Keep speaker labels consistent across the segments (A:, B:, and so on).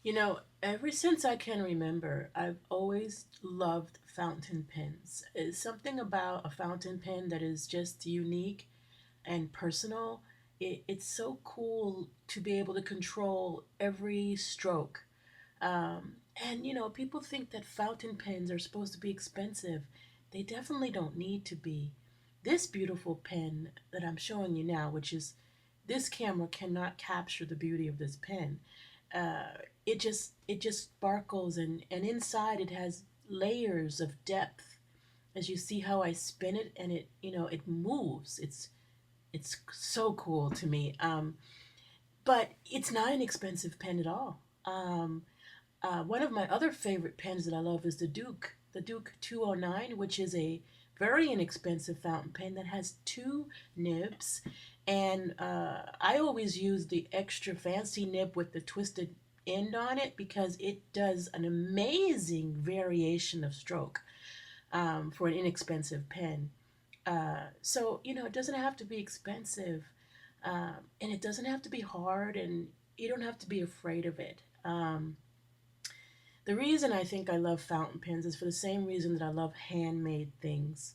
A: Ever since I can remember, I've always loved fountain pens. It's something about a fountain pen that is just unique and personal. It's so cool to be able to control every stroke. People think that fountain pens are supposed to be expensive. They definitely don't need to be. This beautiful pen that I'm showing you now, which is this camera cannot capture the beauty of this pen. uh, it just sparkles, and inside it has layers of depth. As you see how I spin it, and it moves. It's so cool to me. But it's not an expensive pen at all. One of my other favorite pens that I love is the Duke 209, which is a very inexpensive fountain pen that has two nibs. And I always use the extra fancy nib with the twisted end on it because it does an amazing variation of stroke for an inexpensive pen. It doesn't have to be expensive, and it doesn't have to be hard, and you don't have to be afraid of it. The reason I think I love fountain pens is for the same reason that I love handmade things.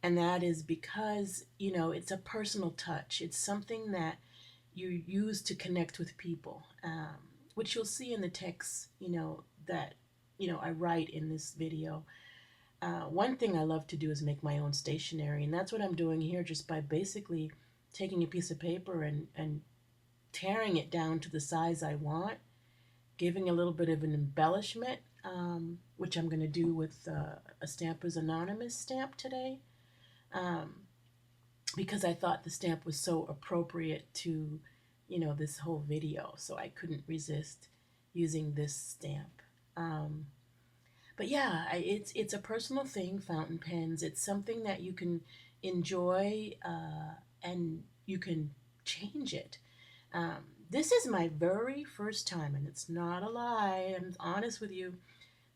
A: And that is because, it's a personal touch. It's something that you use to connect with people, which you'll see in the text, that, I write in this video. One thing I love to do is make my own stationery. And that's what I'm doing here just by basically taking a piece of paper and tearing it down to the size I want, giving a little bit of an embellishment, which I'm going to do with a Stampers Anonymous stamp today, um, because I thought the stamp was so appropriate to, this whole video. So I couldn't resist using this stamp. But yeah, it's a personal thing, fountain pens. It's something that you can enjoy, and you can change it. Um, this is my very first time, and it's not a lie, I'm honest with you,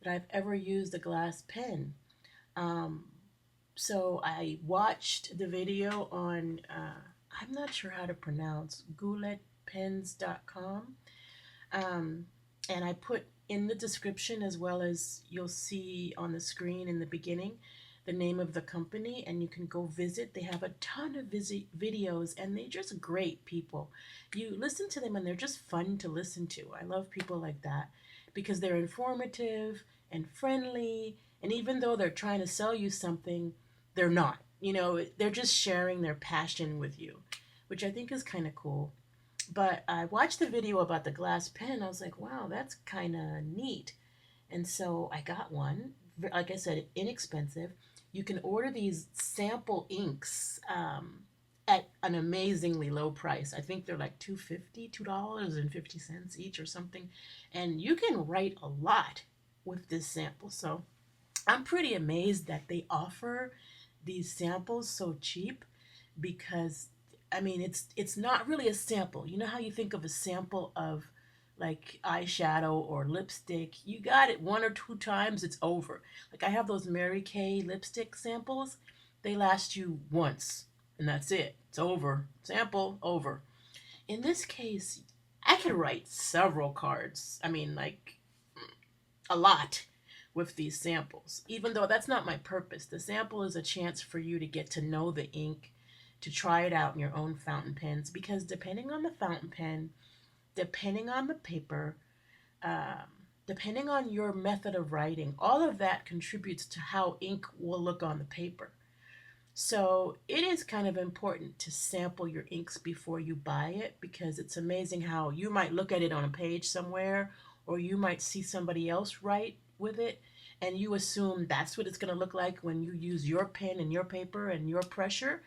A: that I've ever used a glass pen. Um, so I watched the video on, I'm not sure how to pronounce, gouletpens.com. Um, and I put in the description, as well as you'll see on the screen in the beginning, the name of the company, and you can go visit. They have a ton of videos, and they're just great people. You listen to them, and they're just fun to listen to. I love people like that because they're informative and friendly, and even though they're trying to sell you something, they're not. They're just sharing their passion with you, which I think is kind of cool. But I watched the video about the glass pen. I was like, wow, that's kind of neat. And so I got one. Like I said, inexpensive. You can order these sample inks at an amazingly low price. I think they're like $2.50 each or something. And you can write a lot with this sample. So I'm pretty amazed that they offer these samples so cheap, because I mean it's not really a sample. You know how you think of a sample of like eyeshadow or lipstick? You got it one or two times, it's over. Like I have those Mary Kay lipstick samples. They last you once and that's it. It's over. Sample over. In this case, I could write several cards. I mean, like a lot with these samples, even though that's not my purpose. The sample is a chance for you to get to know the ink, to try it out in your own fountain pens, because depending on the fountain pen, depending on the paper, um, depending on your method of writing, all of that contributes to how ink will look on the paper. So it is kind of important to sample your inks before you buy it, because it's amazing how you might look at it on a page somewhere, or you might see somebody else write with it, and you assume that's what it's going to look like when you use your pen and your paper and your pressure.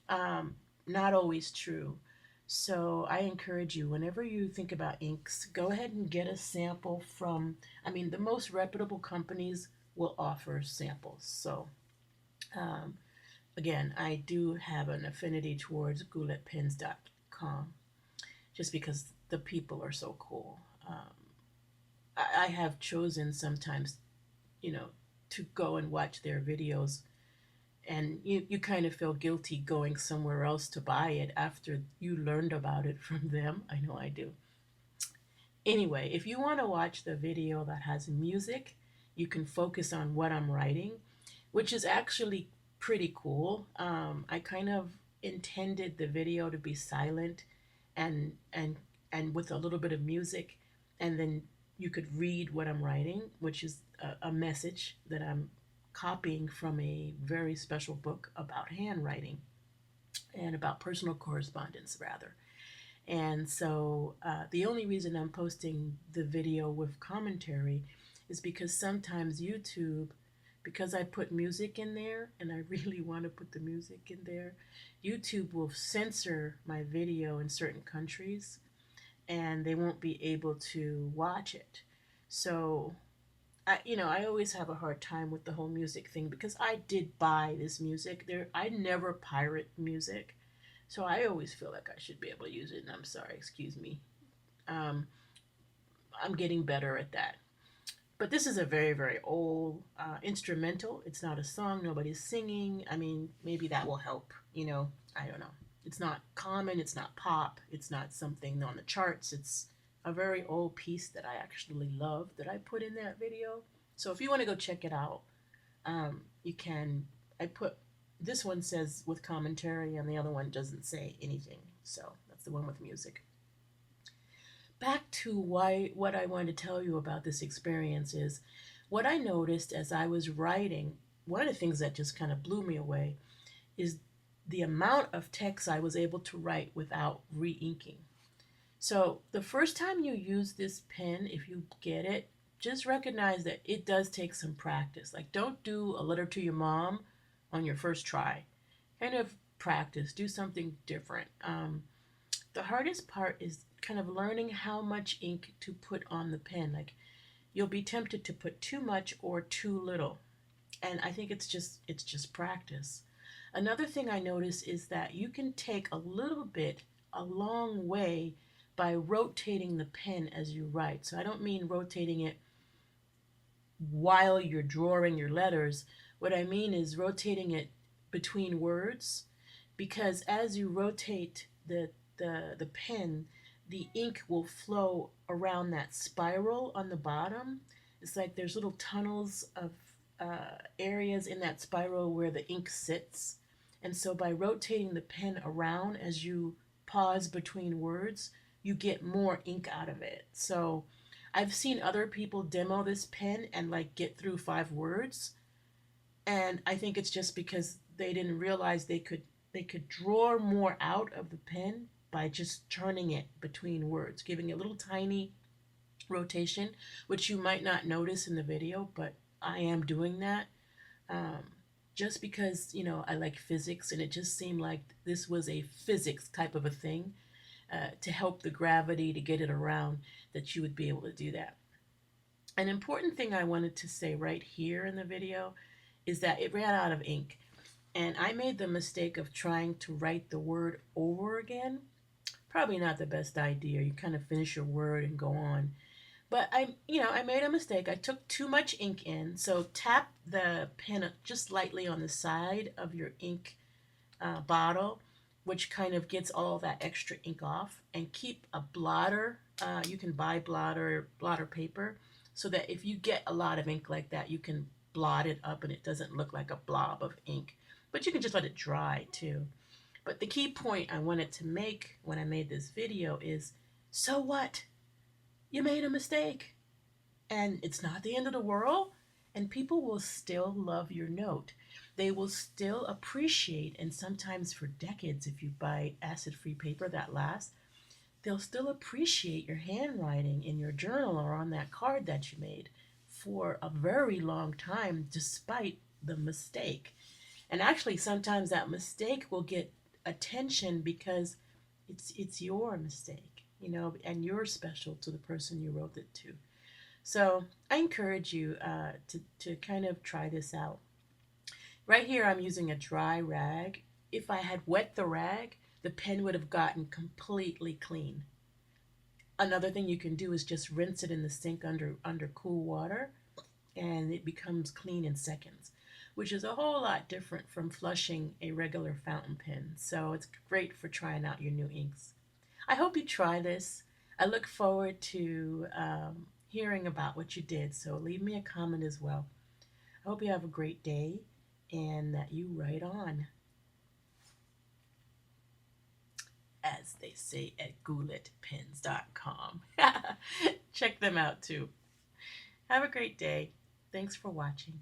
A: Um, Not always true. So I encourage you, whenever you think about inks, go ahead and get a sample from, I mean, the most reputable companies will offer samples. So um, again, I do have an affinity towards gouletpens.com just because the people are so cool. I have chosen sometimes, you know, to go and watch their videos, and you kind of feel guilty going somewhere else to buy it after you learned about it from them. I know I do. Anyway, if you want to watch the video that has music, you can focus on what I'm writing, which is actually pretty cool. I kind of intended the video to be silent and and and with a little bit of music, and then you could read what I'm writing, which is a message that I'm copying from a very special book about handwriting and about personal correspondence, rather. And so the only reason I'm posting the video with commentary is because sometimes YouTube, because I put music in there and I really want to put the music in there, YouTube will censor my video in certain countries and they won't be able to watch it. So I always have a hard time with the whole music thing because I did buy this music. I never pirate music. So I always feel like I should be able to use it, and I'm sorry, excuse me. Um, I'm getting better at that. But this is a very, very old instrumental. It's not a song, nobody's singing. I mean, maybe that will help, I don't know. It's not common, it's not pop, it's not something on the charts. It's a very old piece that I actually love that I put in that video. So if you want to go check it out, you can. I put this one says with commentary, and the other one doesn't say anything. So that's the one with music. Back to what I wanted to tell you about this experience is what I noticed as I was writing. One of the things that just kind of blew me away is the amount of text I was able to write without re-inking. So the first time you use this pen, if you get it, just recognize that it does take some practice. Like, don't do a letter to your mom on your first try. Kind of practice, do something different. The hardest part is kind of learning how much ink to put on the pen. Like, you'll be tempted to put too much or too little. And I think it's just practice. Another thing I notice is that you can take a little bit a long way by rotating the pen as you write. So I don't mean rotating it while you're drawing your letters. What I mean is rotating it between words, because as you rotate the pen, the ink will flow around that spiral on the bottom. It's like there's little tunnels of areas in that spiral where the ink sits. And so by rotating the pen around as you pause between words, you get more ink out of it. So I've seen other people demo this pen and like get through 5 words. And I think it's just because they didn't realize they could draw more out of the pen by just turning it between words, giving a little tiny rotation, which you might not notice in the video, but I am doing that. Um, just because, I like physics, and it just seemed like this was a physics type of a thing to help the gravity to get it around, that you would be able to do that. An important thing I wanted to say right here in the video is that it ran out of ink. And I made the mistake of trying to write the word over again. Probably not the best idea. You kind of finish your word and go on. But I made a mistake. I took too much ink in. So tap the pen just lightly on the side of your ink bottle, which kind of gets all that extra ink off. And keep a blotter. You can buy blotter paper, so that if you get a lot of ink like that, you can blot it up and it doesn't look like a blob of ink. But you can just let it dry too. But the key point I wanted to make when I made this video is, so what? You made a mistake. And it's not the end of the world. And people will still love your note. They will still appreciate, and sometimes for decades, if you buy acid-free paper that lasts, they'll still appreciate your handwriting in your journal or on that card that you made for a very long time, despite the mistake. And actually, sometimes that mistake will get attention because it's your mistake, and you're special to the person you wrote it to. So I encourage you to kind of try this out. Right here, I'm using a dry rag. If I had wet the rag, the pen would have gotten completely clean. Another thing you can do is just rinse it in the sink under cool water, and it becomes clean in seconds, which is a whole lot different from flushing a regular fountain pen. So it's great for trying out your new inks. I hope you try this. I look forward to hearing about what you did. So leave me a comment as well. I hope you have a great day and that you write on, as they say at gouletpens.com. Check them out too. Have a great day. Thanks for watching.